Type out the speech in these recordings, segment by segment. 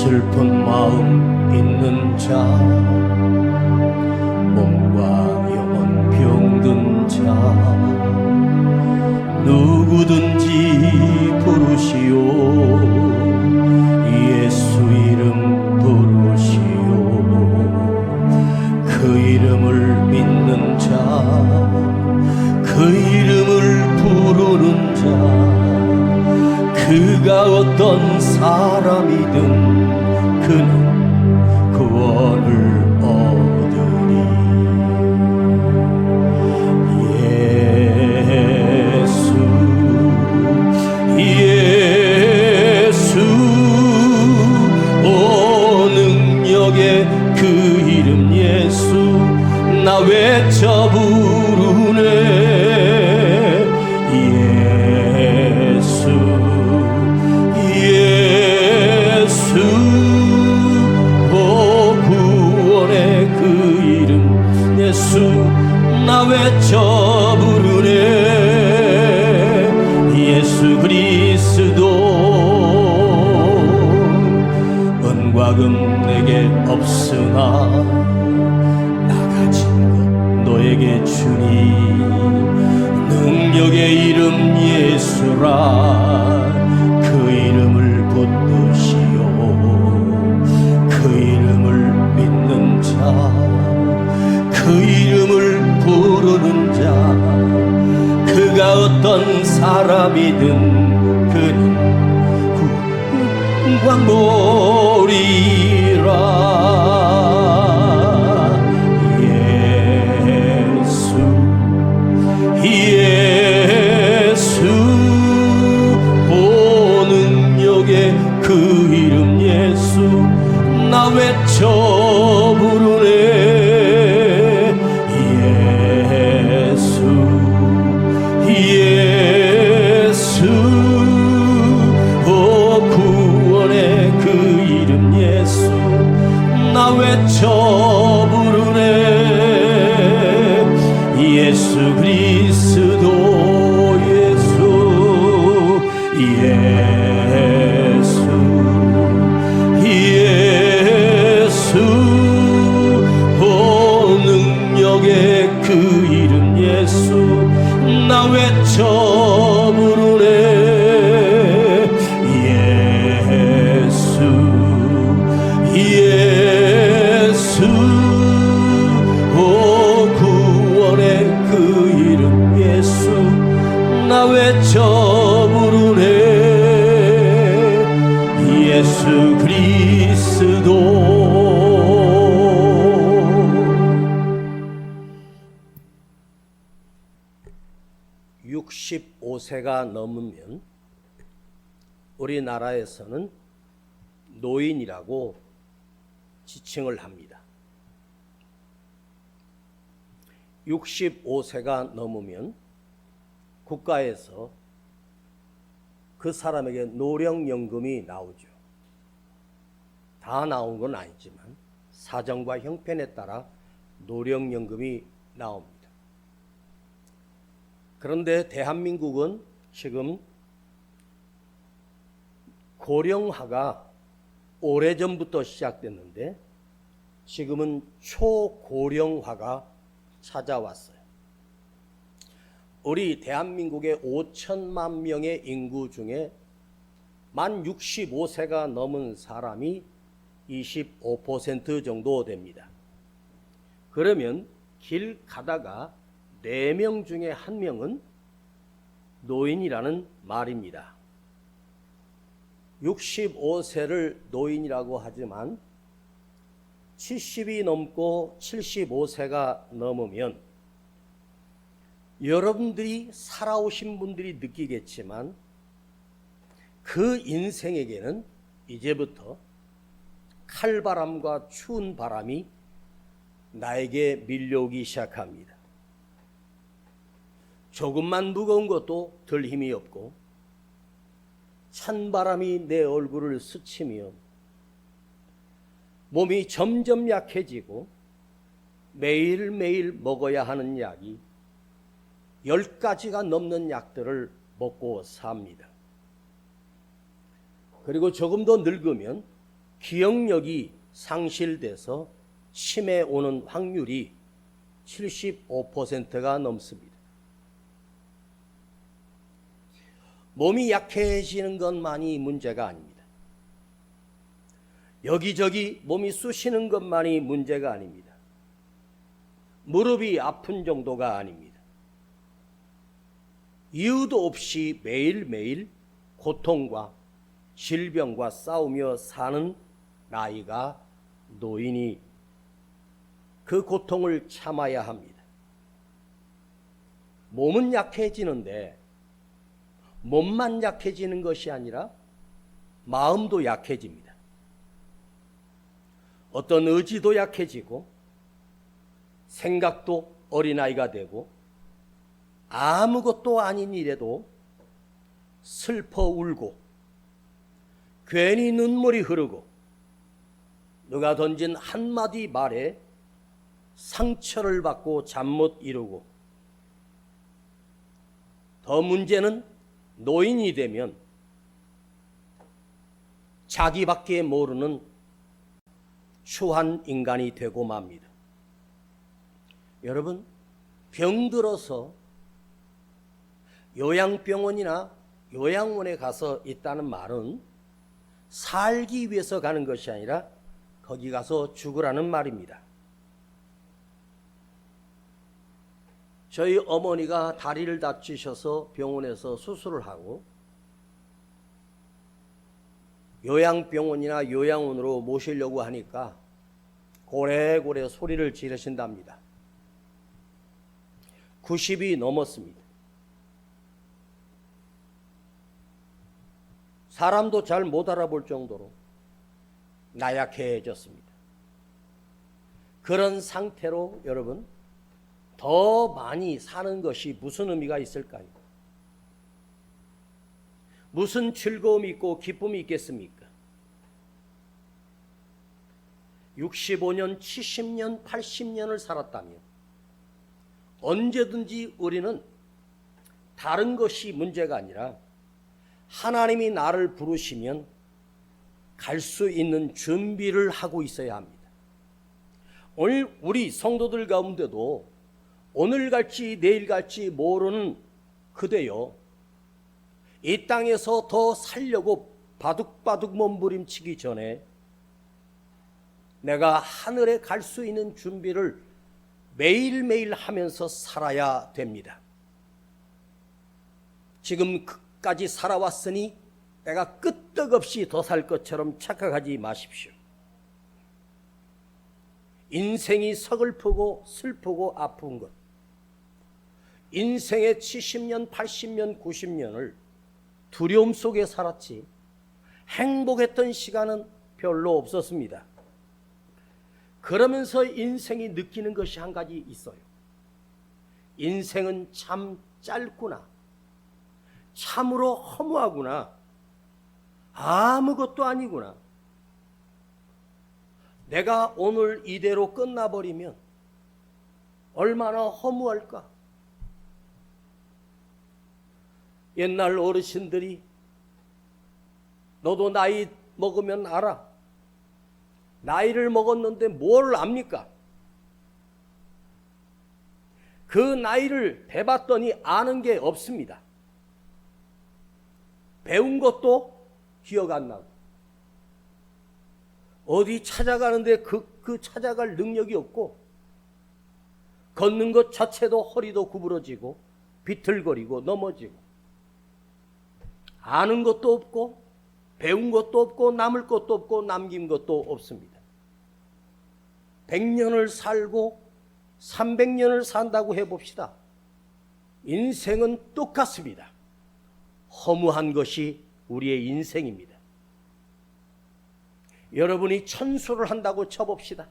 슬픈 마음 있는 자, 몸과 영혼 병든 자, 누구든지 부르시오. 예수 이름 부르시오. 그 이름을 믿는 자, 그 이름을 부르는 자, 그가 어떤 사람이든 그는 구원을 얻으리. 예수 오 능력의 그 이름 예수, 나 외쳐 부르네. 나 외쳐 부르네. 예수 그리스도 은과 금 내게 없으나 나 가진 것 너에게 주니. 능력의 이름 예수라. 그 이름을 붙드시오. 그 이름을 믿는 자, 그 이름을 부르는 자, 그가 어떤 사람이든 그는 구원받으리라. 예수 오 능력의 그 이름 예수, 나 외쳐 부르네. 예수 오 구원의 그 이름 예수, 나 외쳐 부르네. 예수 그리스도 예수 오 능력의 그 이름 예수, 나 외쳐 부르네. 예수 오 구원의 그 이름 예수, 나 외쳐 부르네. 예수 그리스도. 65세가 넘으면 우리나라에서는 노인이라고 지칭을 합니다. 65세가 넘으면 국가에서 그 사람에게 노령연금이 나오죠. 다 나온 건 아니지만 사정과 형편에 따라 노령연금이 나옵니다. 그런데 대한민국은 지금 고령화가 오래전부터 시작됐는데 지금은 초고령화가 찾아왔어요. 우리 대한민국의 5천만 명의 인구 중에 만 65세가 넘은 사람이 25% 정도 됩니다. 그러면 길 가다가 4명 중에 1명은 노인이라는 말입니다. 65세를 노인이라고 하지만 70이 넘고 75세가 넘으면 여러분들이 살아오신 분들이 느끼겠지만 그 인생에게는 이제부터 칼바람과 추운 바람이 나에게 밀려오기 시작합니다. 조금만 무거운 것도 들 힘이 없고 찬바람이 내 얼굴을 스치며 몸이 점점 약해지고 매일매일 먹어야 하는 약이 10가지가 넘는 약들을 먹고 삽니다. 그리고 조금 더 늙으면 기억력이 상실돼서 치매 오는 확률이 75%가 넘습니다. 몸이 약해지는 것만이 문제가 아닙니다. 여기저기 몸이 쑤시는 것만이 문제가 아닙니다. 무릎이 아픈 정도가 아닙니다. 이유도 없이 매일매일 고통과 질병과 싸우며 사는 나이가 노인이 그 고통을 참아야 합니다. 몸은 약해지는데 몸만 약해지는 것이 아니라 마음도 약해집니다. 어떤 의지도 약해지고 생각도 어린아이가 되고 아무것도 아닌 일에도 슬퍼 울고 괜히 눈물이 흐르고 누가 던진 한마디 말에 상처를 받고 잠 못 이루고 더 문제는 노인이 되면 자기밖에 모르는 추한 인간이 되고 맙니다. 여러분, 병들어서 요양병원이나 요양원에 가서 있다는 말은 살기 위해서 가는 것이 아니라 거기 가서 죽으라는 말입니다. 저희 어머니가 다리를 다치셔서 병원에서 수술을 하고 요양병원이나 요양원으로 모시려고 하니까 고래고래 소리를 지르신답니다. 90이 넘었습니다. 사람도 잘 못 알아볼 정도로 나약해졌습니다. 그런 상태로 여러분 더 많이 사는 것이 무슨 의미가 있을까요? 무슨 즐거움이 있고 기쁨이 있겠습니까? 65년, 70년, 80년을 살았다면 언제든지 우리는 다른 것이 문제가 아니라 하나님이 나를 부르시면 갈 수 있는 준비를 하고 있어야 합니다. 오늘 우리 성도들 가운데도 오늘 갈지 내일 갈지 모르는 그대여 이 땅에서 더 살려고 바둑바둑 몸부림치기 전에 내가 하늘에 갈 수 있는 준비를 매일매일 하면서 살아야 됩니다. 지금까지 살아왔으니 내가 끄떡없이 더 살 것처럼 착각하지 마십시오. 인생이 서글프고 슬프고 아픈 것, 인생의 70년, 80년, 90년을 두려움 속에 살았지 행복했던 시간은 별로 없었습니다. 그러면서 인생이 느끼는 것이 한 가지 있어요. 인생은 참 짧구나. 참으로 허무하구나. 아무것도 아니구나. 내가 오늘 이대로 끝나버리면 얼마나 허무할까? 옛날 어르신들이 너도 나이 먹으면 알아. 나이를 먹었는데 뭘 압니까? 그 나이를 대봤더니 아는 게 없습니다. 배운 것도 기억 안 나고 어디 찾아가는데 그 찾아갈 능력이 없고 걷는 것 자체도 허리도 구부러지고 비틀거리고 넘어지고 아는 것도 없고 배운 것도 없고 남을 것도 없고 남긴 것도 없습니다. 100년을 살고 300년을 산다고 해봅시다. 인생은 똑같습니다. 허무한 것이 우리의 인생입니다. 여러분이 천수를 한다고 쳐봅시다.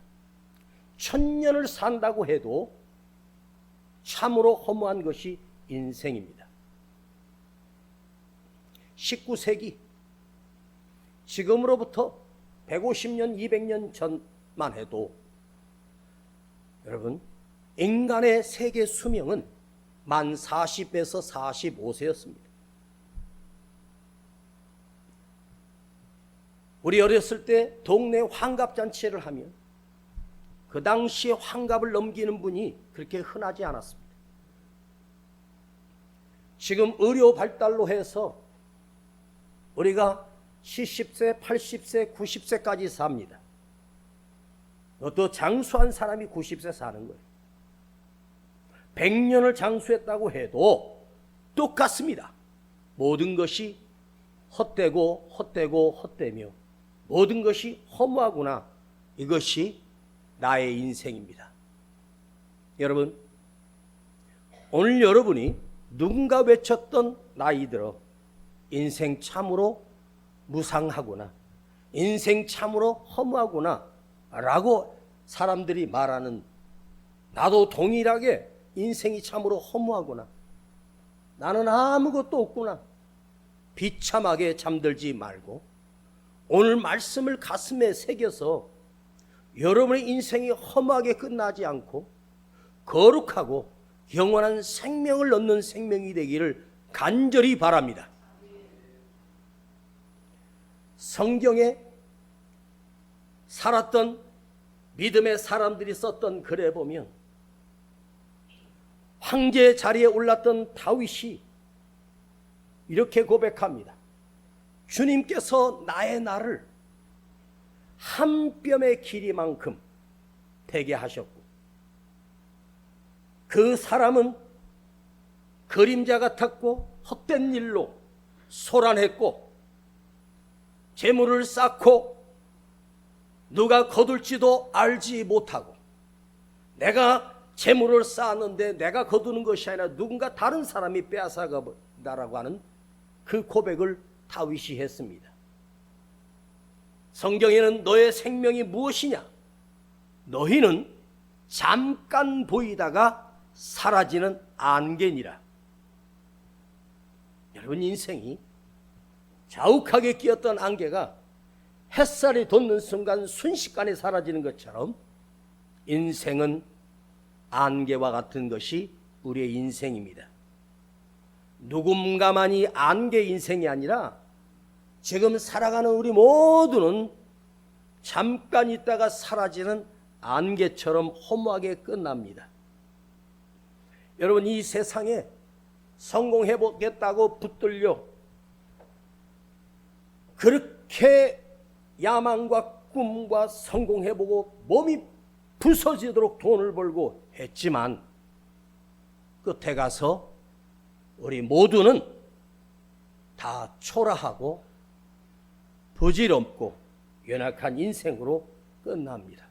1000년을 산다고 해도 참으로 허무한 것이 인생입니다. 19세기 지금으로부터 150년, 200년 전만 해도 여러분 인간의 세계 수명은 만 40에서 45세였습니다. 우리 어렸을 때 동네 환갑잔치를 하면 그 당시에 환갑을 넘기는 분이 그렇게 흔하지 않았습니다. 지금 의료 발달로 해서 우리가 70세, 80세, 90세까지 삽니다. 또 장수한 사람이 90세 사는 거예요. 100년을 장수했다고 해도 똑같습니다. 모든 것이 헛되고 헛되고 헛되며 모든 것이 허무하구나. 이것이 나의 인생입니다. 여러분, 오늘 여러분이 누군가 외쳤던 나이 들어 인생 참으로 무상하구나, 인생 참으로 허무하구나 라고 사람들이 말하는, 나도 동일하게 인생이 참으로 허무하구나, 나는 아무것도 없구나, 비참하게 잠들지 말고 오늘 말씀을 가슴에 새겨서 여러분의 인생이 허무하게 끝나지 않고 거룩하고 영원한 생명을 얻는 생명이 되기를 간절히 바랍니다. 성경에 살았던 믿음의 사람들이 썼던 글에 보면 황제 자리에 올랐던 다윗이 이렇게 고백합니다. 주님께서 나의 날을 한 뼘의 길이만큼 되게 하셨고, 그 사람은 그림자 같았고 헛된 일로 소란했고 재물을 쌓고 누가 거둘지도 알지 못하고, 내가 재물을 쌓았는데 내가 거두는 것이 아니라 누군가 다른 사람이 빼앗아간다라고 하는 그 고백을 다윗이 했습니다. 성경에는 너의 생명이 무엇이냐? 너희는 잠깐 보이다가 사라지는 안개니라. 여러분, 인생이 자욱하게 끼었던 안개가 햇살이 돋는 순간 순식간에 사라지는 것처럼 인생은 안개와 같은 것이 우리의 인생입니다. 누군가만이 안개 인생이 아니라 지금 살아가는 우리 모두는 잠깐 있다가 사라지는 안개처럼 허무하게 끝납니다. 여러분, 이 세상에 성공해보겠다고 붙들려 그렇게 야망과 꿈과 성공해보고 몸이 부서지도록 돈을 벌고 했지만 끝에 가서 우리 모두는 다 초라하고 부질없고 연약한 인생으로 끝납니다.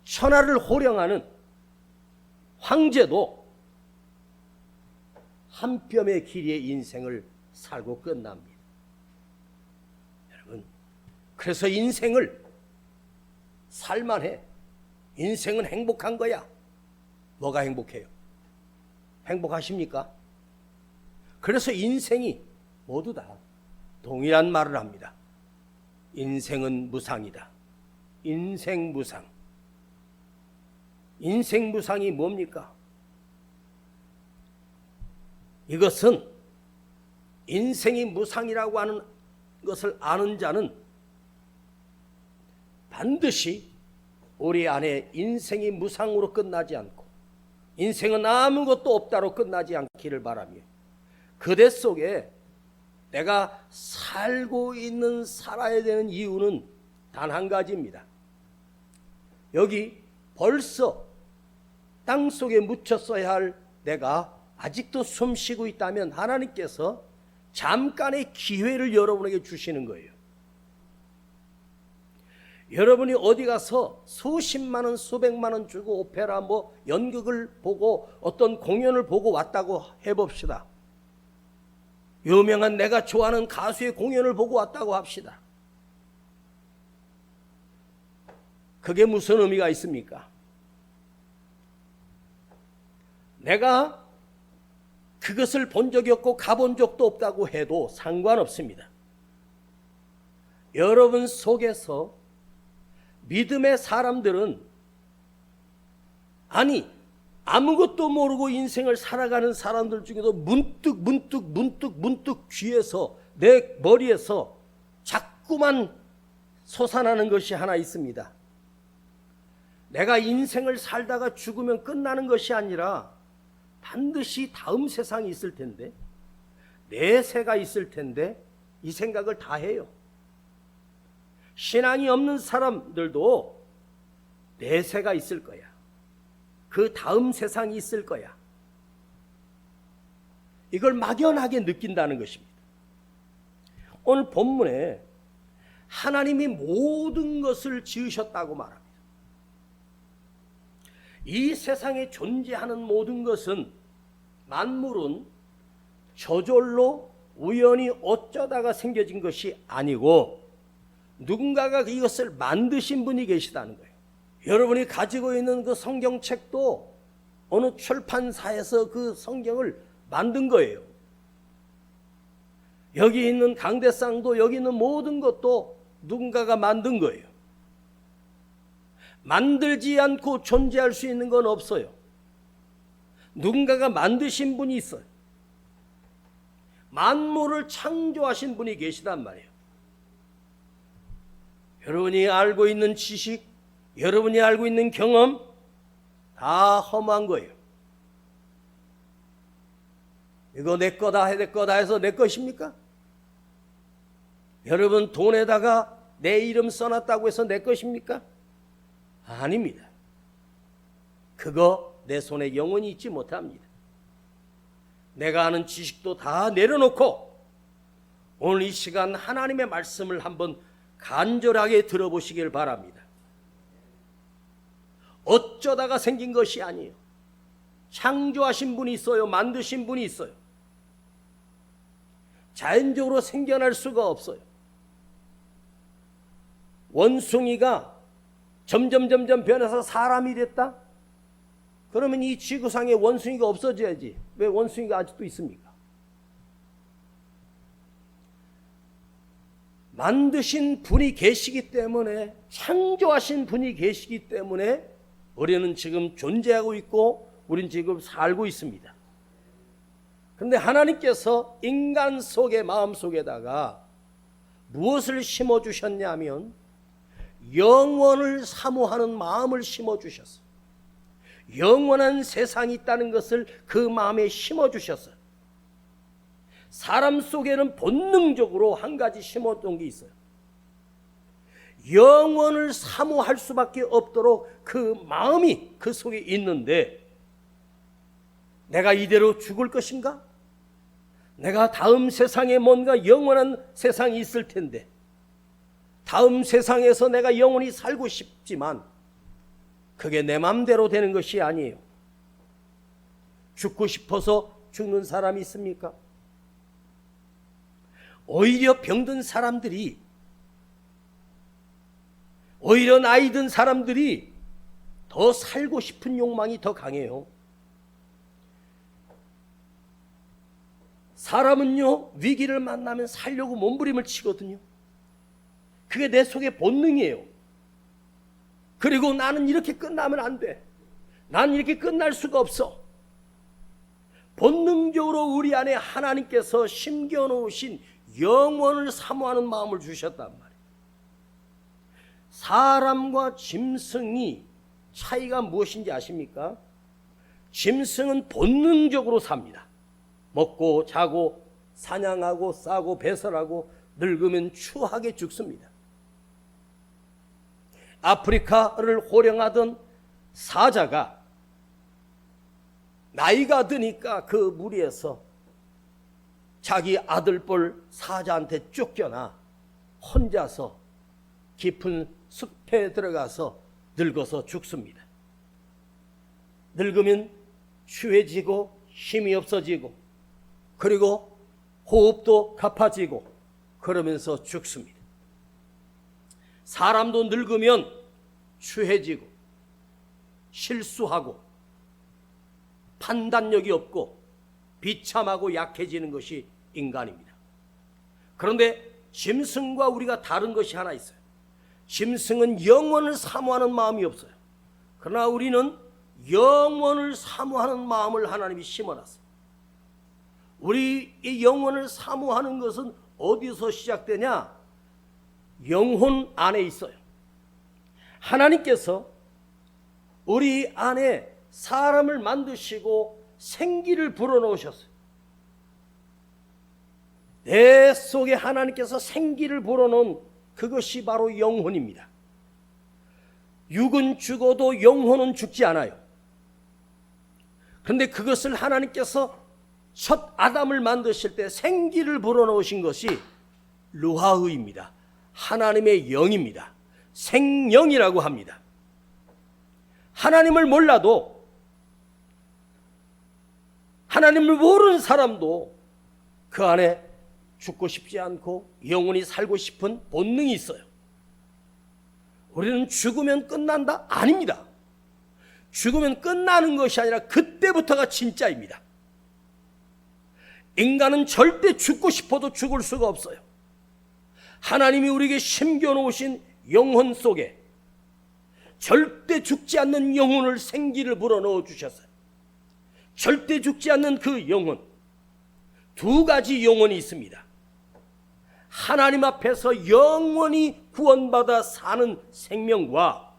천하를 호령하는 황제도 한 뼘의 길이의 인생을 살고 끝납니다. 여러분, 그래서 인생을 살만해. 인생은 행복한 거야. 뭐가 행복해요? 행복하십니까? 그래서 인생이 모두 다 동일한 말을 합니다. 인생은 무상이다. 인생 무상. 인생 무상이 뭡니까? 이것은 인생이 무상이라고 하는 것을 아는 자는 반드시 우리 안에 인생이 무상으로 끝나지 않고 인생은 아무것도 없다로 끝나지 않기를 바라며, 그대 속에 내가 살고 있는, 살아야 되는 이유는 단 한 가지입니다. 여기 벌써 땅속에 묻혔어야 할 내가 아직도 숨쉬고 있다면 하나님께서 잠깐의 기회를 여러분에게 주시는 거예요. 여러분이 어디 가서 수십만 원, 수백만 원 주고 오페라 연극을 보고 어떤 공연을 보고 왔다고 해봅시다. 유명한 내가 좋아하는 가수의 공연을 보고 왔다고 합시다. 그게 무슨 의미가 있습니까? 내가 그것을 본 적이 없고 가본 적도 없다고 해도 상관없습니다. 여러분 속에서 믿음의 사람들은, 아니 아무것도 모르고 인생을 살아가는 사람들 중에도 문득 귀에서, 내 머리에서 자꾸 자꾸만 솟아나는 것이 하나 있습니다. 내가 인생을 살다가 죽으면 끝나는 것이 아니라 반드시 다음 세상이 있을 텐데, 내세가 있을 텐데, 이 생각을 다 해요. 신앙이 없는 사람들도 내세가 있을 거야. 그 다음 세상이 있을 거야. 이걸 막연하게 느낀다는 것입니다. 오늘 본문에 하나님이 모든 것을 지으셨다고 말합니다. 이 세상에 존재하는 모든 것은, 만물은 저절로 우연히 어쩌다가 생겨진 것이 아니고 누군가가 이것을 만드신 분이 계시다는 거예요. 여러분이 가지고 있는 그 성경책도 어느 출판사에서 그 성경을 만든 거예요. 여기 있는 강대상도, 여기 있는 모든 것도 누군가가 만든 거예요. 만들지 않고 존재할 수 있는 건 없어요. 누군가가 만드신 분이 있어요. 만물을 창조하신 분이 계시단 말이에요. 여러분이 알고 있는 지식, 여러분이 알고 있는 경험 다 허무한 거예요. 이거 내 거다, 내 거다 해서 내 것입니까? 여러분 돈에다가 내 이름 써놨다고 해서 내 것입니까? 아닙니다. 그거 내 손에 영원히 있지 못합니다. 내가 아는 지식도 다 내려놓고 오늘 이 시간 하나님의 말씀을 한번 간절하게 들어보시길 바랍니다. 어쩌다가 생긴 것이 아니에요. 창조하신 분이 있어요. 만드신 분이 있어요. 자연적으로 생겨날 수가 없어요. 원숭이가 점점 변해서 사람이 됐다? 그러면 이 지구상에 원숭이가 없어져야지. 왜 원숭이가 아직도 있습니까? 만드신 분이 계시기 때문에, 창조하신 분이 계시기 때문에 우리는 지금 존재하고 있고 우리는 지금 살고 있습니다. 그런데 하나님께서 인간 속의 마음 속에다가 무엇을 심어주셨냐면 영원을 사모하는 마음을 심어주셨어요. 영원한 세상이 있다는 것을 그 마음에 심어주셨어요. 사람 속에는 본능적으로 한 가지 심어둔 게 있어요. 영원을 사모할 수밖에 없도록 그 마음이 그 속에 있는데, 내가 이대로 죽을 것인가? 내가 다음 세상에 뭔가 영원한 세상이 있을 텐데, 다음 세상에서 내가 영원히 살고 싶지만 그게 내 마음대로 되는 것이 아니에요. 죽고 싶어서 죽는 사람이 있습니까? 오히려 병든 사람들이, 오히려 나이 든 사람들이 더 살고 싶은 욕망이 더 강해요. 사람은요, 위기를 만나면 살려고 몸부림을 치거든요. 그게 내 속의 본능이에요. 그리고 나는 이렇게 끝나면 안 돼. 나는 이렇게 끝날 수가 없어. 본능적으로 우리 안에 하나님께서 심겨놓으신 영원을 사모하는 마음을 주셨단 말이에요. 사람과 짐승이 차이가 무엇인지 아십니까? 짐승은 본능적으로 삽니다. 먹고 자고 사냥하고 싸고 배설하고 늙으면 추하게 죽습니다. 아프리카를 호령하던 사자가 나이가 드니까 그 무리에서 자기 아들뻘 사자한테 쫓겨나 혼자서 깊은 숲에 들어가서 늙어서 죽습니다. 늙으면 추해지고 힘이 없어지고, 그리고 호흡도 가파지고 그러면서 죽습니다. 사람도 늙으면 추해지고 실수하고 판단력이 없고 비참하고 약해지는 것이 인간입니다. 그런데 짐승과 우리가 다른 것이 하나 있어요. 짐승은 영원을 사모하는 마음이 없어요. 그러나 우리는 영원을 사모하는 마음을 하나님이 심어놨어요. 우리 이 영원을 사모하는 것은 어디서 시작되냐? 영혼 안에 있어요. 하나님께서 우리 안에 사람을 만드시고 생기를 불어넣으셨어요. 내 속에 하나님께서 생기를 불어넣은 그것이 바로 영혼입니다. 육은 죽어도 영혼은 죽지 않아요. 그런데 그것을 하나님께서 첫 아담을 만드실 때 생기를 불어넣으신 것이 루하의입니다. 하나님의 영입니다. 생영이라고 합니다. 하나님을 몰라도, 하나님을 모르는 사람도 그 안에 죽고 싶지 않고 영원히 살고 싶은 본능이 있어요. 우리는 죽으면 끝난다? 아닙니다. 죽으면 끝나는 것이 아니라 그때부터가 진짜입니다. 인간은 절대 죽고 싶어도 죽을 수가 없어요. 하나님이 우리에게 심겨놓으신 영혼 속에 절대 죽지 않는 영혼을, 생기를 불어넣어 주셨어요. 절대 죽지 않는 그 영혼, 두 가지 영혼이 있습니다. 하나님 앞에서 영원히 구원받아 사는 생명과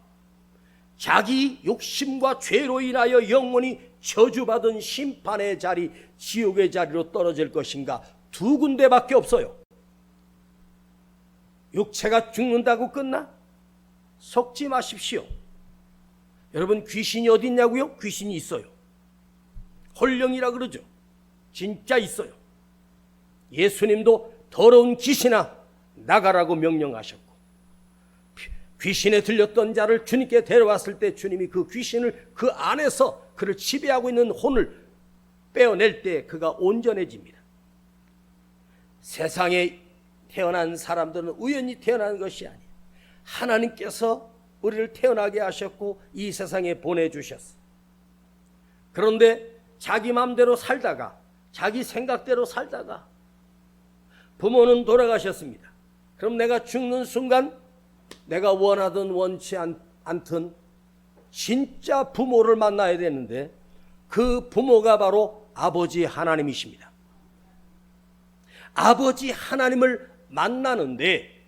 자기 욕심과 죄로 인하여 영원히 저주받은 심판의 자리, 지옥의 자리로 떨어질 것인가, 두 군데밖에 없어요. 육체가 죽는다고 끝나? 속지 마십시오. 여러분, 귀신이 어디 있냐고요? 귀신이 있어요. 홀령이라 그러죠. 진짜 있어요. 예수님도 더러운 귀신아 나가라고 명령하셨고, 귀신에 들렸던 자를 주님께 데려왔을 때 주님이 그 귀신을 그 안에서 그를 지배하고 있는 혼을 빼어낼 때 그가 온전해집니다. 세상에 태어난 사람들은 우연히 태어난 것이 아니에요. 하나님께서 우리를 태어나게 하셨고 이 세상에 보내주셨어요. 그런데 자기 마음대로 살다가, 자기 생각대로 살다가 부모는 돌아가셨습니다. 그럼 내가 죽는 순간 내가 원하든 원치 않든 진짜 부모를 만나야 되는데, 그 부모가 바로 아버지 하나님이십니다. 아버지 하나님을 만나는데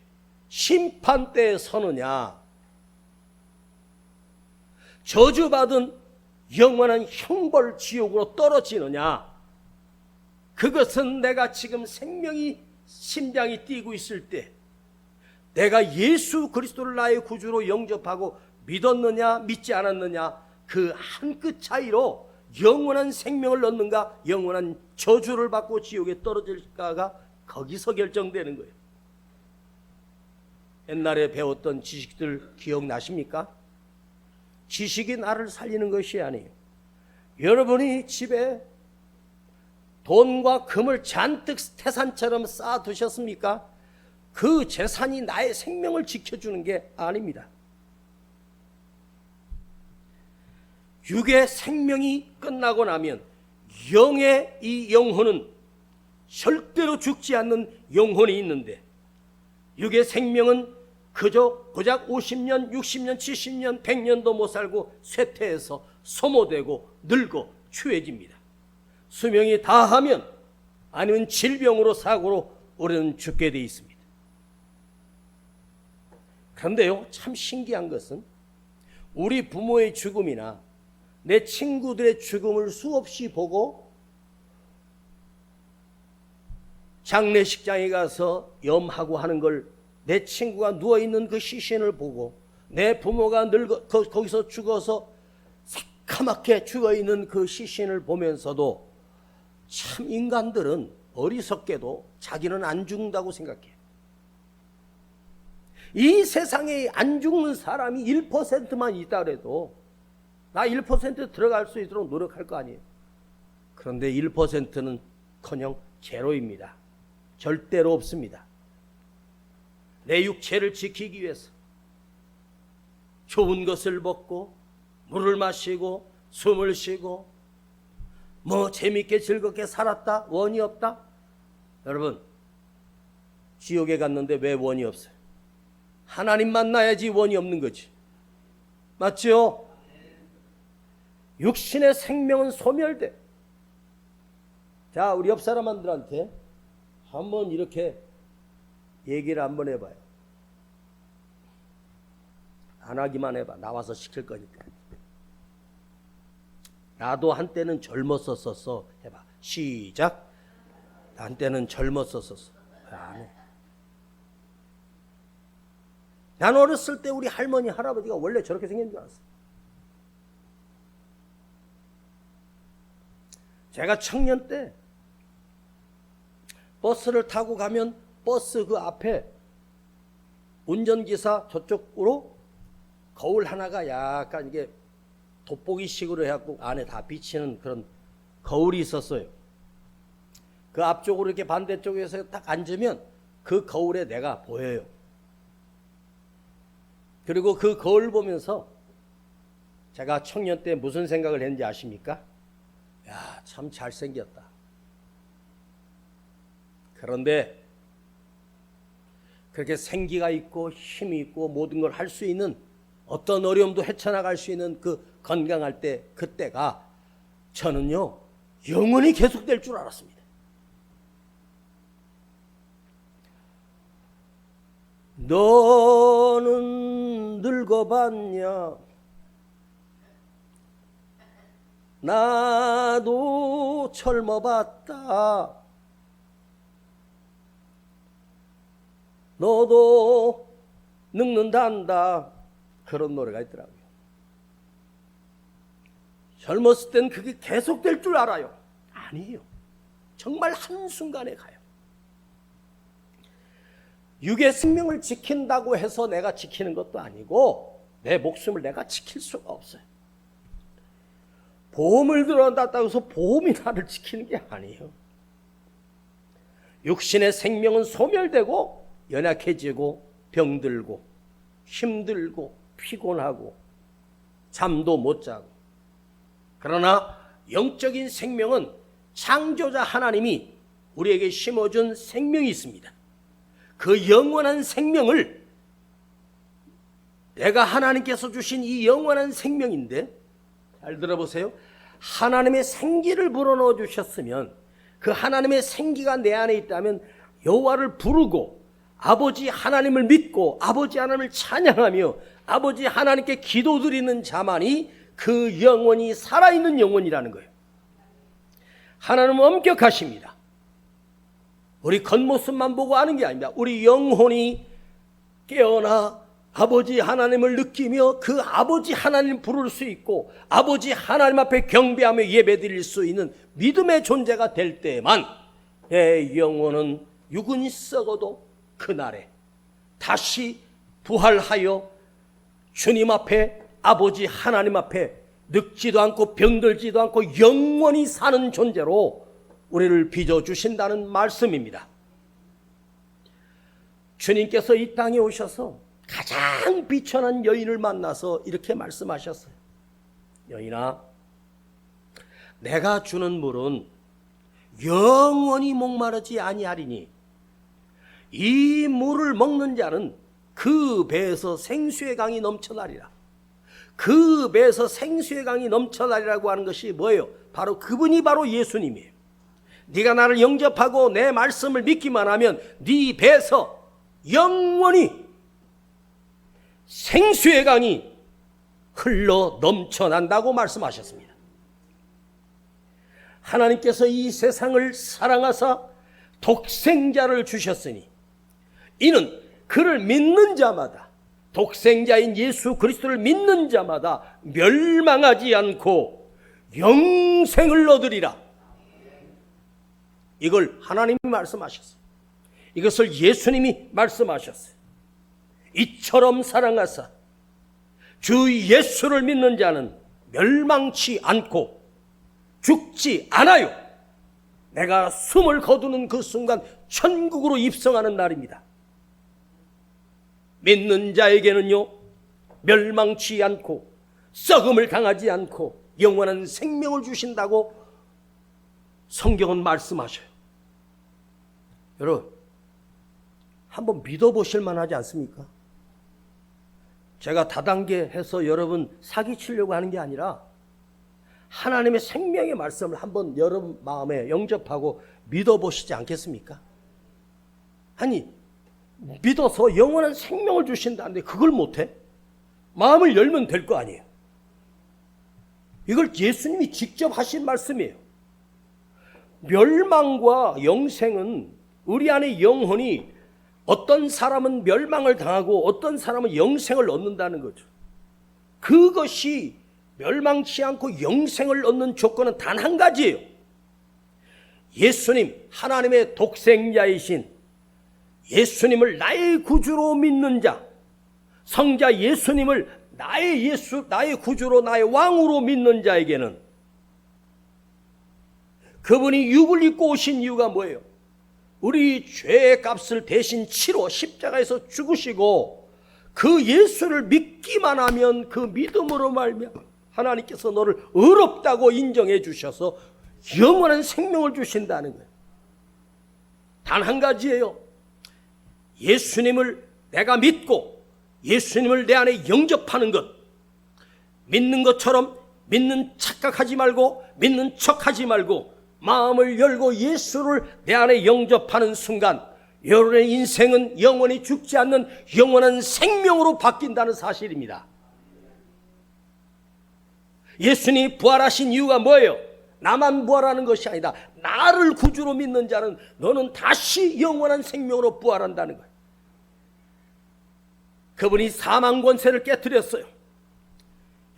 심판대에 서느냐, 저주받은 영원한 형벌 지옥으로 떨어지느냐, 그것은 내가 지금 생명이, 심장이 뛰고 있을 때 내가 예수 그리스도를 나의 구주로 영접하고 믿었느냐 믿지 않았느냐, 그 한 끗 차이로 영원한 생명을 얻는가, 영원한 저주를 받고 지옥에 떨어질까가 거기서 결정되는 거예요. 옛날에 배웠던 지식들 기억나십니까? 지식이 나를 살리는 것이 아니에요. 여러분이 집에 돈과 금을 잔뜩 태산처럼 쌓아두셨습니까? 그 재산이 나의 생명을 지켜주는 게 아닙니다. 육의 생명이 끝나고 나면 영의 이 영혼은 절대로 죽지 않는 영혼이 있는데, 육의 생명은 그저 고작 50년, 60년, 70년, 100년도 못 살고 쇠퇴해서 소모되고 늙어 추해집니다. 수명이 다하면, 아니면 질병으로 사고로 우리는 죽게 돼 있습니다. 그런데요, 참 신기한 것은 우리 부모의 죽음이나 내 친구들의 죽음을 수없이 보고 장례식장에 가서 염하고 하는 걸, 내 친구가 누워있는 그 시신을 보고, 내 부모가 거기서 죽어서 새카맣게 죽어있는 그 시신을 보면서도 참 인간들은 어리석게도 자기는 안 죽는다고 생각해요. 이 세상에 안 죽는 사람이 1%만 있다 그래도 나 1% 들어갈 수 있도록 노력할 거 아니에요. 그런데 1%는 커녕 제로입니다. 절대로 없습니다. 내 육체를 지키기 위해서 좋은 것을 먹고 물을 마시고 숨을 쉬고 뭐 재밌게 즐겁게 살았다 원이 없다? 여러분, 지옥에 갔는데 왜 원이 없어요? 하나님 만나야지 원이 없는 거지. 맞죠? 육신의 생명은 소멸돼. 자, 우리 옆 사람들한테 한번 이렇게 얘기를 한번 해봐요. 안 하기만 해봐. 나와서 시킬 거니까. 나도 한때는 젊었었어. 해봐. 시작. 한때는 젊었었어. 안 해. 난 어렸을 때 우리 할머니 할아버지가 원래 저렇게 생긴 줄 알았어. 제가 청년 때 버스를 타고 가면 버스 그 앞에 운전기사 저쪽으로 거울 하나가 약간 이게 돋보기식으로 해갖고 안에 다 비치는 그런 거울이 있었어요. 그 앞쪽으로 이렇게 반대쪽에서 딱 앉으면 그 거울에 내가 보여요. 그리고 그 거울 보면서 제가 청년 때 무슨 생각을 했는지 아십니까? 야, 참 잘생겼다. 그런데 그렇게 생기가 있고 힘이 있고 모든 걸 할 수 있는 어떤 어려움도 헤쳐나갈 수 있는 그 건강할 때 그때가 저는요 영원히 계속될 줄 알았습니다. 너는 늙어봤냐? 나도 젊어봤다. 너도 늙는단다. 그런 노래가 있더라고요. 젊었을 땐 그게 계속될 줄 알아요. 아니에요. 정말 한순간에 가요. 육의 생명을 지킨다고 해서 내가 지키는 것도 아니고 내 목숨을 내가 지킬 수가 없어요. 보험을 들어간다고 해서 보험이 나를 지키는 게 아니에요. 육신의 생명은 소멸되고 연약해지고 병들고 힘들고 피곤하고 잠도 못 자고, 그러나 영적인 생명은 창조자 하나님이 우리에게 심어준 생명이 있습니다. 그 영원한 생명을, 내가 하나님께서 주신 이 영원한 생명인데, 잘 들어보세요. 하나님의 생기를 불어넣어 주셨으면, 그 하나님의 생기가 내 안에 있다면 여호와를 부르고 아버지 하나님을 믿고 아버지 하나님을 찬양하며 아버지 하나님께 기도드리는 자만이 그 영혼이 살아있는 영혼이라는 거예요. 하나님은 엄격하십니다. 우리 겉모습만 보고 아는 게 아닙니다. 우리 영혼이 깨어나 아버지 하나님을 느끼며 그 아버지 하나님 부를 수 있고 아버지 하나님 앞에 경배하며 예배드릴 수 있는 믿음의 존재가 될 때에만 내 영혼은 육은 썩어도 그날에 다시 부활하여 주님 앞에 아버지 하나님 앞에 늙지도 않고 병들지도 않고 영원히 사는 존재로 우리를 빚어주신다는 말씀입니다. 주님께서 이 땅에 오셔서 가장 비천한 여인을 만나서 이렇게 말씀하셨어요. 여인아, 내가 주는 물은 영원히 목마르지 아니하리니 이 물을 먹는 자는 그 배에서 생수의 강이 넘쳐나리라. 그 배에서 생수의 강이 넘쳐나리라고 하는 것이 뭐예요? 바로 그분이 바로 예수님이에요. 네가 나를 영접하고 내 말씀을 믿기만 하면 네 배에서 영원히 생수의 강이 흘러 넘쳐난다고 말씀하셨습니다. 하나님께서 이 세상을 사랑하사 독생자를 주셨으니 이는 그를 믿는 자마다, 독생자인 예수 그리스도를 믿는 자마다 멸망하지 않고 영생을 얻으리라. 이걸 하나님이 말씀하셨어요. 이것을 예수님이 말씀하셨어요. 이처럼 사랑하사 주 예수를 믿는 자는 멸망치 않고 죽지 않아요. 내가 숨을 거두는 그 순간 천국으로 입성하는 날입니다. 믿는 자에게는요, 멸망치 않고 썩음을 당하지 않고 영원한 생명을 주신다고 성경은 말씀하셔요. 여러분, 한번 믿어보실 만하지 않습니까? 제가 다단계 해서 여러분 사기치려고 하는 게 아니라 하나님의 생명의 말씀을 한번 여러분 마음에 영접하고 믿어보시지 않겠습니까? 아니, 믿어서 영원한 생명을 주신다는데 그걸 못해? 마음을 열면 될 거 아니에요. 이걸 예수님이 직접 하신 말씀이에요. 멸망과 영생은 우리 안의 영혼이 어떤 사람은 멸망을 당하고 어떤 사람은 영생을 얻는다는 거죠. 그것이 멸망치 않고 영생을 얻는 조건은 단 한 가지예요. 예수님, 하나님의 독생자이신 예수님을 나의 구주로 믿는 자, 성자 예수님을 나의 구주로, 나의 왕으로 믿는 자에게는 그분이 육을 입고 오신 이유가 뭐예요? 우리 죄의 값을 대신 치러 십자가에서 죽으시고 그 예수를 믿기만 하면 그 믿음으로 말미암아 하나님께서 너를 의롭다고 인정해 주셔서 영원한 생명을 주신다는 거예요. 단 한 가지예요. 예수님을 내가 믿고 예수님을 내 안에 영접하는 것. 믿는 것처럼 믿는 착각하지 말고 믿는 척하지 말고 마음을 열고 예수를 내 안에 영접하는 순간 여러분의 인생은 영원히 죽지 않는 영원한 생명으로 바뀐다는 사실입니다. 예수님이 부활하신 이유가 뭐예요? 나만 부활하는 것이 아니다. 나를 구주로 믿는 자는 너는 다시 영원한 생명으로 부활한다는 거예요. 그분이 사망 권세를 깨뜨렸어요.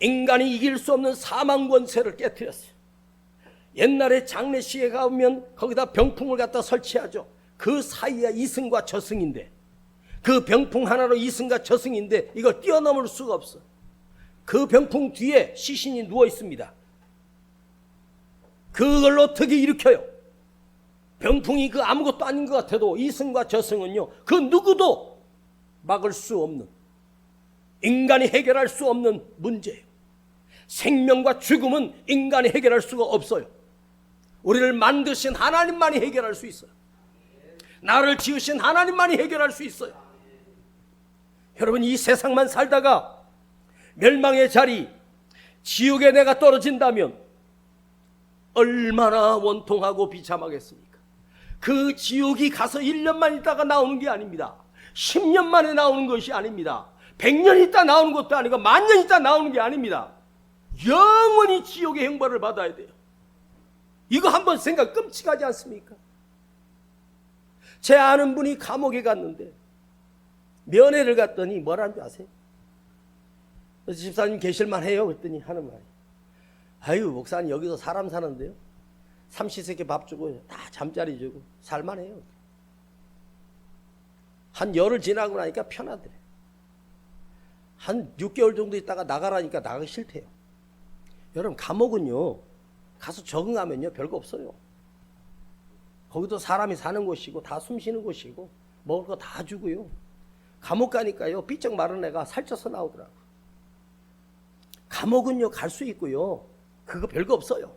인간이 이길 수 없는 사망 권세를 깨뜨렸어요. 옛날에 장례식에 가면 거기다 병풍을 갖다 설치하죠. 그 사이에 이승과 저승인데, 그 병풍 하나로 이승과 저승인데 이걸 뛰어넘을 수가 없어. 그 병풍 뒤에 시신이 누워 있습니다. 그걸 어떻게 일으켜요? 병풍이 그 아무것도 아닌 것 같아도 이승과 저승은요, 그 누구도 막을 수 없는, 인간이 해결할 수 없는 문제예요. 생명과 죽음은 인간이 해결할 수가 없어요. 우리를 만드신 하나님만이 해결할 수 있어요. 나를 지으신 하나님만이 해결할 수 있어요. 여러분, 이 세상만 살다가 멸망의 자리, 지옥에 내가 떨어진다면 얼마나 원통하고 비참하겠습니까? 그 지옥이 가서 1년만 있다가 나오는 게 아닙니다. 10년 만에 나오는 것이 아닙니다. 100년 있다 나오는 것도 아니고 10,000년 있다 나오는 게 아닙니다. 영원히 지옥의 형벌을 받아야 돼요. 이거 한번 생각 끔찍하지 않습니까? 제 아는 분이 감옥에 갔는데 면회를 갔더니 뭐라는 줄 아세요? 그래서 집사님 계실만 해요? 그랬더니 하는 말이, 아유 목사님 여기서 사람 사는데요, 삼시세끼 밥 주고 다 잠자리 주고 살만해요. 한 열흘 지나고 나니까 편하더래. 한 6개월 정도 있다가 나가라니까 나가기 싫대요. 여러분, 감옥은요 가서 적응하면요 별거 없어요. 거기도 사람이 사는 곳이고 다 숨 쉬는 곳이고 먹을 거 다 주고요. 감옥 가니까요 삐쩍 마른 애가 살쪄서 나오더라고. 감옥은요 갈 수 있고요 그거 별거 없어요.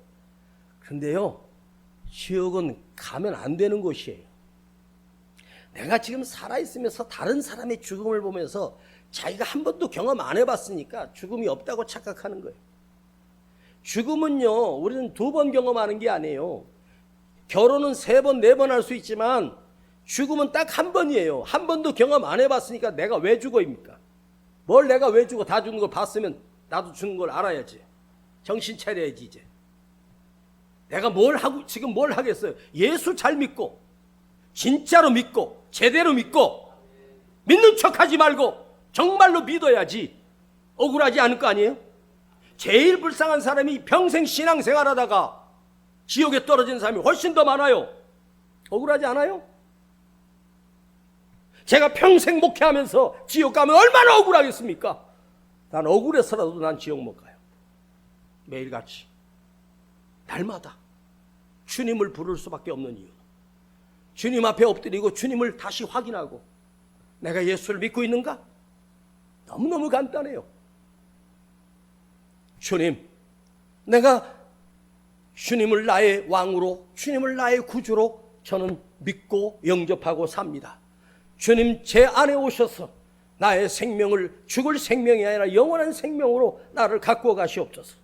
근데요 지옥은 가면 안 되는 곳이에요. 내가 지금 살아있으면서 다른 사람의 죽음을 보면서 자기가 한 번도 경험 안 해봤으니까 죽음이 없다고 착각하는 거예요. 죽음은요 우리는 2번 경험하는 게 아니에요. 결혼은 3번, 4번 할 수 있지만 죽음은 딱 1번이에요. 한 번도 경험 안 해봤으니까 내가 왜 죽어입니까? 뭘 내가 왜 죽어? 다 죽는 걸 봤으면 나도 죽는 걸 알아야지. 정신 차려야지. 이제 내가 뭘 하고 지금 뭘 하겠어요? 예수 잘 믿고 진짜로 믿고 제대로 믿고 믿는 척하지 말고 정말로 믿어야지 억울하지 않을 거 아니에요? 제일 불쌍한 사람이 평생 신앙생활하다가 지옥에 떨어진 사람이 훨씬 더 많아요. 억울하지 않아요? 제가 평생 목회하면서 지옥 가면 얼마나 억울하겠습니까? 난 억울해서라도 난 지옥 못 가요. 매일같이 날마다 주님을 부를 수밖에 없는 이유, 주님 앞에 엎드리고 주님을 다시 확인하고 내가 예수를 믿고 있는가? 너무너무 간단해요. 주님, 내가 주님을 나의 왕으로, 주님을 나의 구주로 저는 믿고 영접하고 삽니다. 주님 제 안에 오셔서 나의 생명을, 죽을 생명이 아니라 영원한 생명으로 나를 갖고 가시옵소서.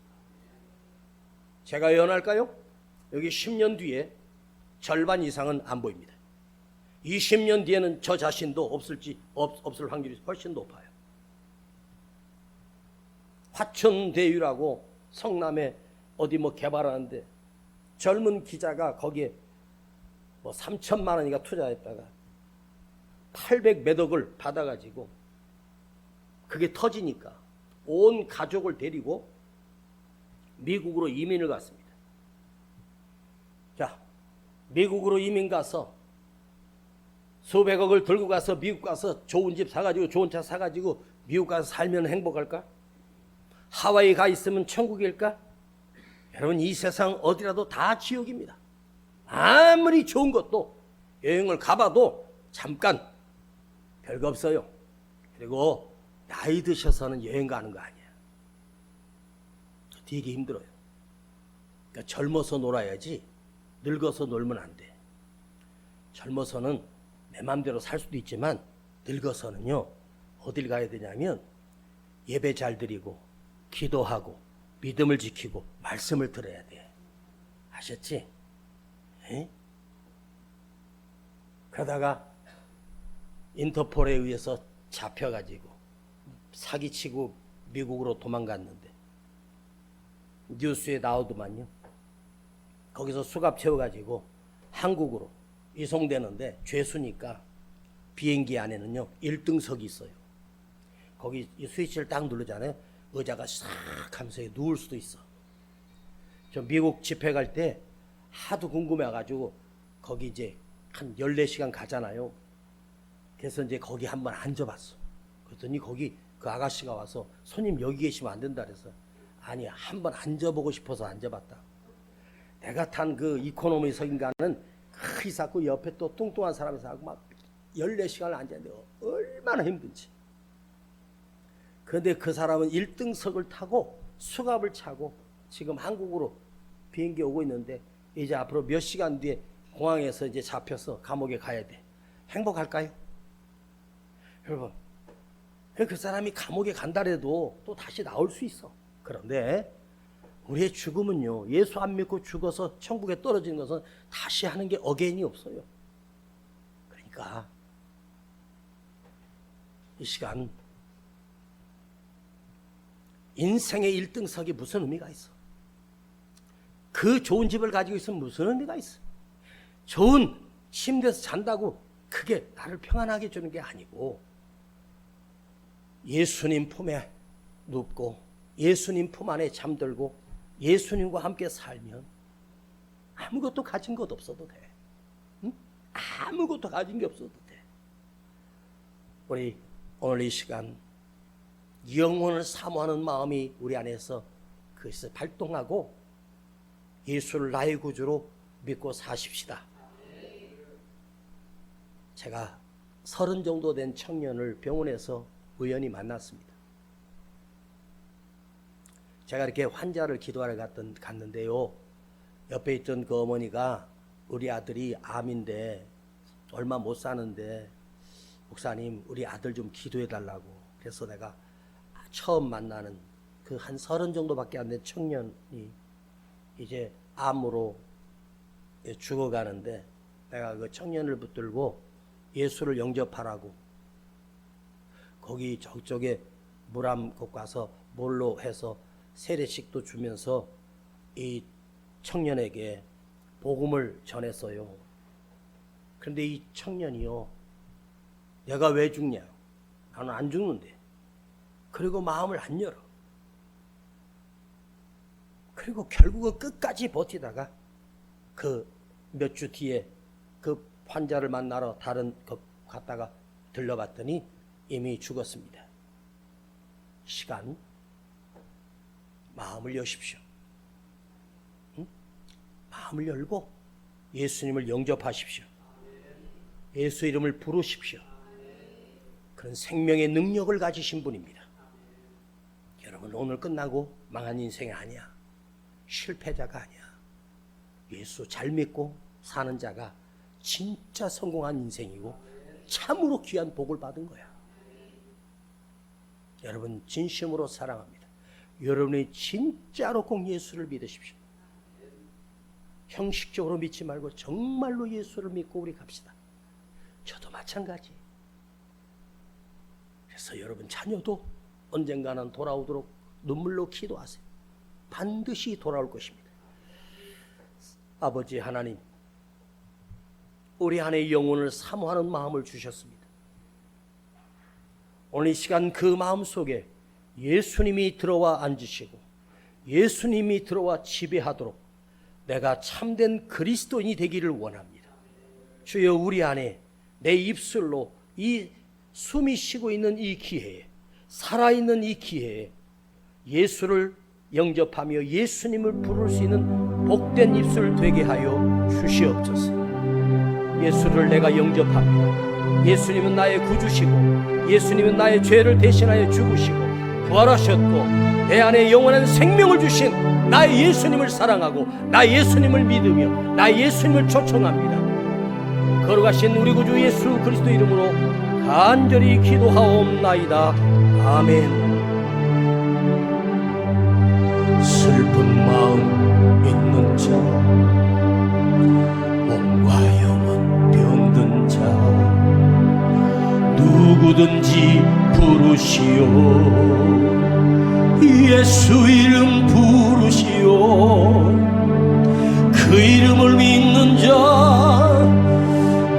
제가 예언할까요? 여기 10년 뒤에 절반 이상은 안 보입니다. 20년 뒤에는 저 자신도 없을 확률이 훨씬 높아요. 화천대유라고 성남에 어디 뭐 개발하는데 젊은 기자가 거기에 뭐 3천만 원인가 투자했다가 800 몇 억을 받아가지고 그게 터지니까 온 가족을 데리고 미국으로 이민을 갔습니다. 자, 미국으로 이민 가서 수백억을 들고 가서 미국 가서 좋은 집 사가지고 좋은 차 사가지고 미국 가서 살면 행복할까? 하와이 가 있으면 천국일까? 여러분, 이 세상 어디라도 다 지옥입니다. 아무리 좋은 것도 여행을 가봐도 잠깐 별거 없어요. 그리고 나이 드셔서는 여행 가는 거 아니야. 되게 힘들어요. 그러니까 젊어서 놀아야지 늙어서 놀면 안 돼. 젊어서는 내 마음대로 살 수도 있지만 늙어서는요, 어딜 가야 되냐면 예배 잘 드리고 기도하고 믿음을 지키고 말씀을 들어야 돼. 아셨지? 에? 그러다가 인터폴에 의해서 잡혀가지고 사기치고 미국으로 도망갔는데 뉴스에 나오더만요. 거기서 수갑 채워가지고 한국으로 이송되는데 죄수니까 비행기 안에는요 1등석이 있어요. 거기 이 스위치를 딱 누르잖아요. 의자가 싹 하면서 누울 수도 있어. 저 미국 집회 갈 때 하도 궁금해가지고 거기 이제 한 14시간 가잖아요. 그래서 이제 거기 한번 앉아봤어. 그랬더니 거기 그 아가씨가 와서 손님 여기 계시면 안 된다 그래서 아니 한번 앉아보고 싶어서 앉아봤다. 내가 탄 그 이코노미석인가는 크게 쌓고 옆에 또 뚱뚱한 사람이 사고 막 14시간을 앉았는데 얼마나 힘든지. 그런데 그 사람은 1등석을 타고 수갑을 차고 지금 한국으로 비행기 오고 있는데 이제 앞으로 몇 시간 뒤에 공항에서 이제 잡혀서 감옥에 가야 돼. 행복할까요? 여러분, 그 사람이 감옥에 간다래도 또 다시 나올 수 있어. 그런데 우리의 죽음은요, 예수 안 믿고 죽어서 천국에 떨어지는 것은 다시 하는 게 어게인이 없어요. 그러니까 이 시간 인생의 1등석이 무슨 의미가 있어? 그 좋은 집을 가지고 있으면 무슨 의미가 있어? 좋은 침대에서 잔다고 그게 나를 평안하게 해주는 게 아니고 예수님 품에 눕고 예수님 품 안에 잠들고 예수님과 함께 살면 아무것도 가진 것 없어도 돼. 응? 아무것도 가진 게 없어도 돼. 우리 오늘 이 시간 영혼을 사모하는 마음이 우리 안에서 그것을 발동하고 예수를 나의 구주로 믿고 사십시다. 제가 30 정도 된 청년을 병원에서 우연히 만났습니다. 제가 이렇게 환자를 기도하러 갔는데요. 옆에 있던 그 어머니가 우리 아들이 암인데 얼마 못 사는데 목사님 우리 아들 좀 기도해 달라고. 그래서 내가 처음 만나는 그 한 30 정도밖에 안 된 청년이 이제 암으로 죽어가는데 내가 그 청년을 붙들고 예수를 영접하라고 거기 저쪽에 물암 곳 가서 뭘로 해서 세례식도 주면서 이 청년에게 복음을 전했어요. 그런데 이 청년이요, 내가 왜 죽냐? 나는 안 죽는데. 그리고 마음을 안 열어. 그리고 결국은 끝까지 버티다가 그 몇 주 뒤에 그 환자를 만나러 다른 것 갔다가 들러봤더니 이미 죽었습니다. 시간, 마음을 여십시오. 응? 마음을 열고 예수님을 영접하십시오. 예수 이름을 부르십시오. 그런 생명의 능력을 가지신 분입니다. 여러분, 오늘 끝나고 망한 인생이 아니야. 실패자가 아니야. 예수 잘 믿고 사는 자가 진짜 성공한 인생이고 참으로 귀한 복을 받은 거야. 여러분, 진심으로 사랑합니다. 여러분이 진짜로 꼭 예수를 믿으십시오. 형식적으로 믿지 말고 정말로 예수를 믿고 우리 갑시다. 저도 마찬가지. 그래서 여러분 자녀도 언젠가는 돌아오도록 눈물로 기도하세요. 반드시 돌아올 것입니다. 아버지 하나님, 우리 안에 영혼을 사모하는 마음을 주셨습니다. 오늘 이 시간 그 마음 속에 예수님이 들어와 앉으시고 예수님이 들어와 지배하도록 내가 참된 그리스도인이 되기를 원합니다. 주여, 우리 안에 내 입술로 이 숨이 쉬고 있는 이 기회에, 살아있는 이 기회에 예수를 영접하며 예수님을 부를 수 있는 복된 입술 되게 하여 주시옵소서. 예수를 내가 영접합니다. 예수님은 나의 구주시고 예수님은 나의 죄를 대신하여 죽으시고 부활하셨고 내 안에 영원한 생명을 주신 나의 예수님을 사랑하고 나의 예수님을 믿으며 나의 예수님을 초청합니다. 거룩하신 우리 구주 예수 그리스도 이름으로 간절히 기도하옵나이다. 아멘. 슬픈 마음 있는 자, 몸과 영혼 병든 자, 누구든지 부르시오. 예수 이름 부르시오. 그 이름을 믿는 자,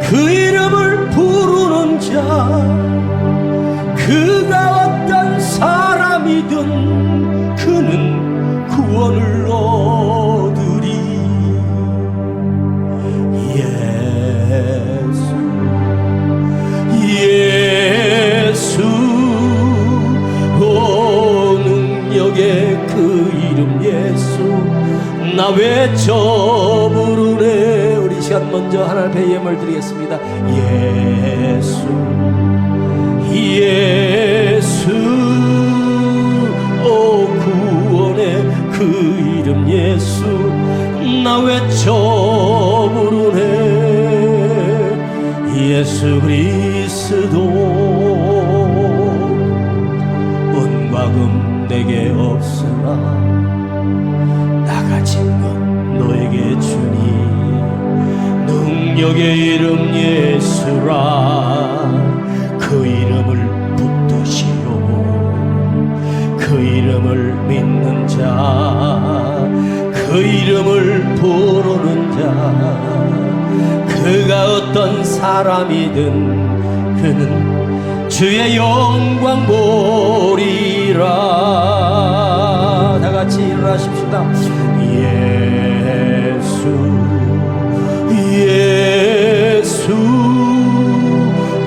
그 이름을 부르는 자, 그가 어떤 사람이든 그는 구원을 얻으리. 예수 오 능력의 그 이름 예수 나 외쳐 부르네. 우리 시간 먼저 하나님 앞에 예물 드리겠습니다. 예수 오 구원의 그 이름 예수 나 외쳐 부르네. 예수 그리스도 은과 금 내게 없으나 나 가진 것 너에게 주니. 능력의 이름 예수라. 그 이름을 붙드시오. 그 이름을 믿는 자, 그 이름을 부르는 자, 그가 어떤 사람이든 그는 주의 영광 보리라. 다 같이 일어나십시다. 예수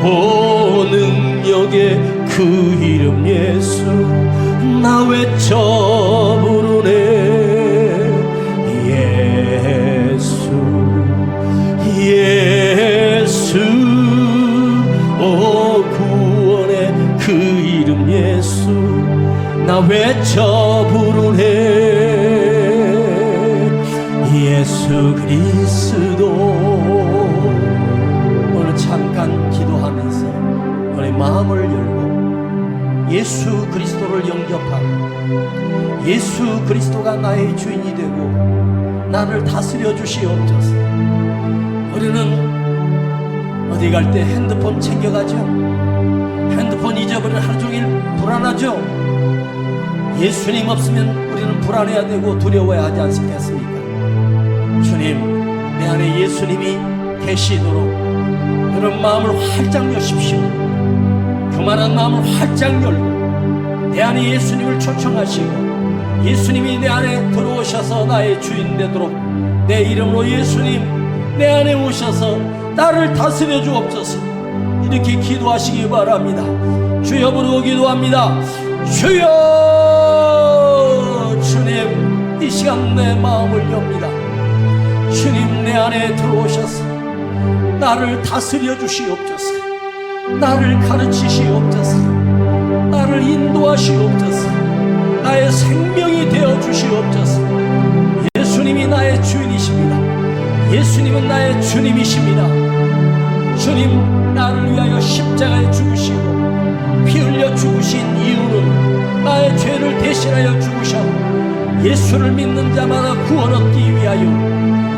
오 능력의 그 이름 예수 나 외쳐 부르네. 예수 오 구원의 그 이름 예수 나 외쳐 부르네. 예수 그리스도. 오늘 잠깐 기도하면서 우리 마음을 열고 예수 그리스도를 영접하고 예수 그리스도가 나의 주인이 되고 나를 다스려 주시옵소서. 우리는 어디 갈 때 핸드폰 챙겨가죠. 핸드폰 잊어버리면 하루 종일 불안하죠. 예수님 없으면 우리는 불안해야 되고 두려워야 하지 않겠습니까? 주님, 내 안에 예수님이 계시도록 여러분 마음을 활짝 여십시오. 그만한 마음을 활짝 열고 내 안에 예수님을 초청하시고 예수님이 내 안에 들어오셔서 나의 주인 되도록 내 이름으로 예수님 내 안에 오셔서 나를 다스려 주옵소서. 이렇게 기도하시기 바랍니다. 주여 부르고 기도합니다. 주여. 주님, 이 시간 내 마음을 엽니다. 주님, 내 안에 들어오셔서 나를 다스려 주시옵소서. 나를 가르치시옵소서. 나를 인도하시옵소서. 나의 생명이 되어 주시옵소서. 예수님이 나의 주인이십니다. 예수님은 나의 주님이십니다. 주님, 나를 위하여 십자가에 죽으시고 피 흘려 죽으신 이유는 나의 죄를 대신하여 죽으셨고 예수를 믿는 자마다 구원 얻기 위하여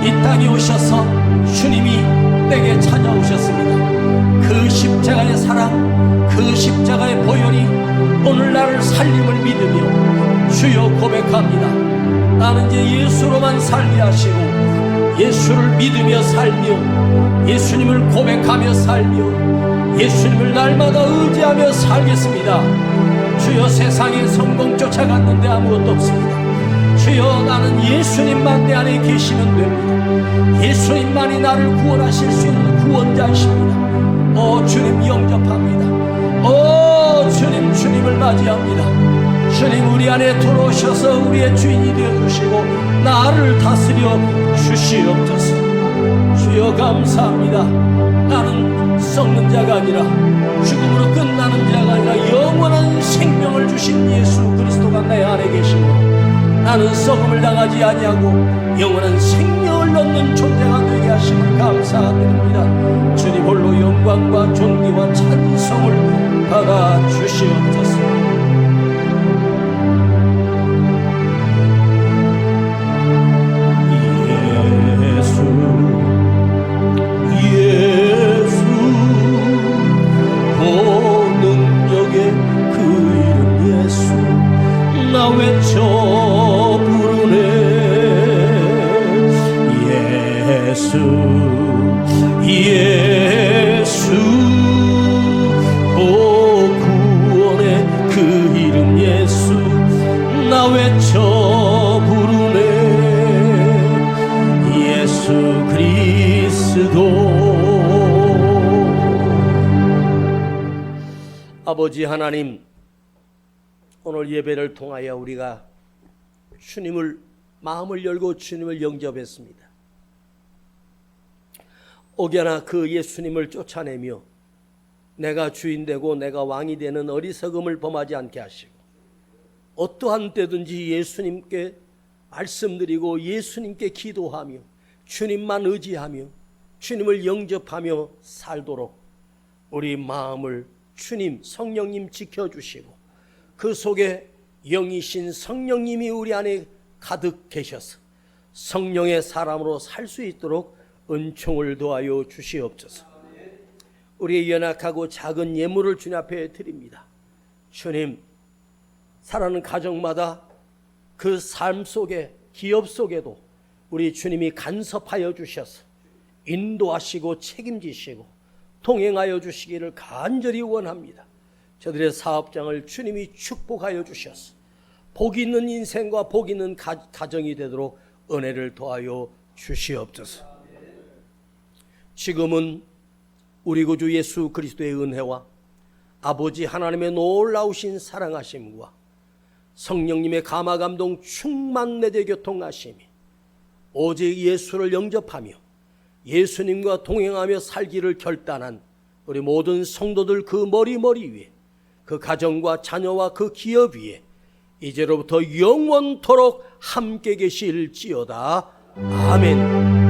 이 땅에 오셔서 주님이 내게 찾아오셨습니다. 그 십자가의 사랑, 그 십자가의 보혈이 오늘 나를 살림을 믿으며 주여 고백합니다. 나는 이제 예수로만 살게 하시고 예수를 믿으며 살며 예수님을 고백하며 살며 예수님을 날마다 의지하며 살겠습니다. 주여 세상에 성공 쫓아갔는데 아무것도 없습니다. 주여 나는 예수님만 내 안에 계시면 됩니다. 예수님만이 나를 구원하실 수 있는 구원자이십니다. 주님 영접합니다. 주님을 맞이합니다. 주님 우리 안에 들어오셔서 우리의 주인이 되어주시고 나를 다스려 주시옵소서. 주여 감사합니다. 나는 썩는 자가 아니라 죽음으로 끝나는 자가 아니라 영원한 생명을 주신 예수 그리스도가 내 안에 계시고 나는 썩음을 당하지 아니하고 영원한 생명을 얻는 존재가 되게 하심을 감사드립니다. 주님 홀로 영광과 존귀와 찬송을 받아 주시옵소서. 예수 능력의 그 이름 예수 나 외쳐 부르네. 예수 구원의 그 이름 예수 나 외쳐 부르네. 예수 그리스도. 아버지 하나님, 오늘 예배를 통하여 우리가 주님을 마음을 열고 주님을 영접했습니다. 혹여나 그 예수님을 쫓아내며 내가 주인 되고 내가 왕이 되는 어리석음을 범하지 않게 하시고 어떠한 때든지 예수님께 말씀드리고 예수님께 기도하며 주님만 의지하며 주님을 영접하며 살도록 우리 마음을 주님 성령님 지켜주시고 그 속에 영이신 성령님이 우리 안에 가득 계셔서 성령의 사람으로 살 수 있도록 은총을 도하여 주시옵소서. 우리의 연약하고 작은 예물을 주님 앞에 드립니다. 주님, 살아가는 가정마다 그 삶 속에 기업 속에도 우리 주님이 간섭하여 주셔서 인도하시고 책임지시고 동행하여 주시기를 간절히 원합니다. 저들의 사업장을 주님이 축복하여 주셔서 복 있는 인생과 복 있는 가정이 되도록 은혜를 더하여 주시옵소서. 지금은 우리 구주 예수 그리스도의 은혜와 아버지 하나님의 놀라우신 사랑하심과 성령님의 감화감동 충만 내재 교통하심이 오직 예수를 영접하며 예수님과 동행하며 살기를 결단한 우리 모든 성도들 그 머리 위에 그 가정과 자녀와 그 기업 위에 이제로부터 영원토록 함께 계실지어다. 아멘.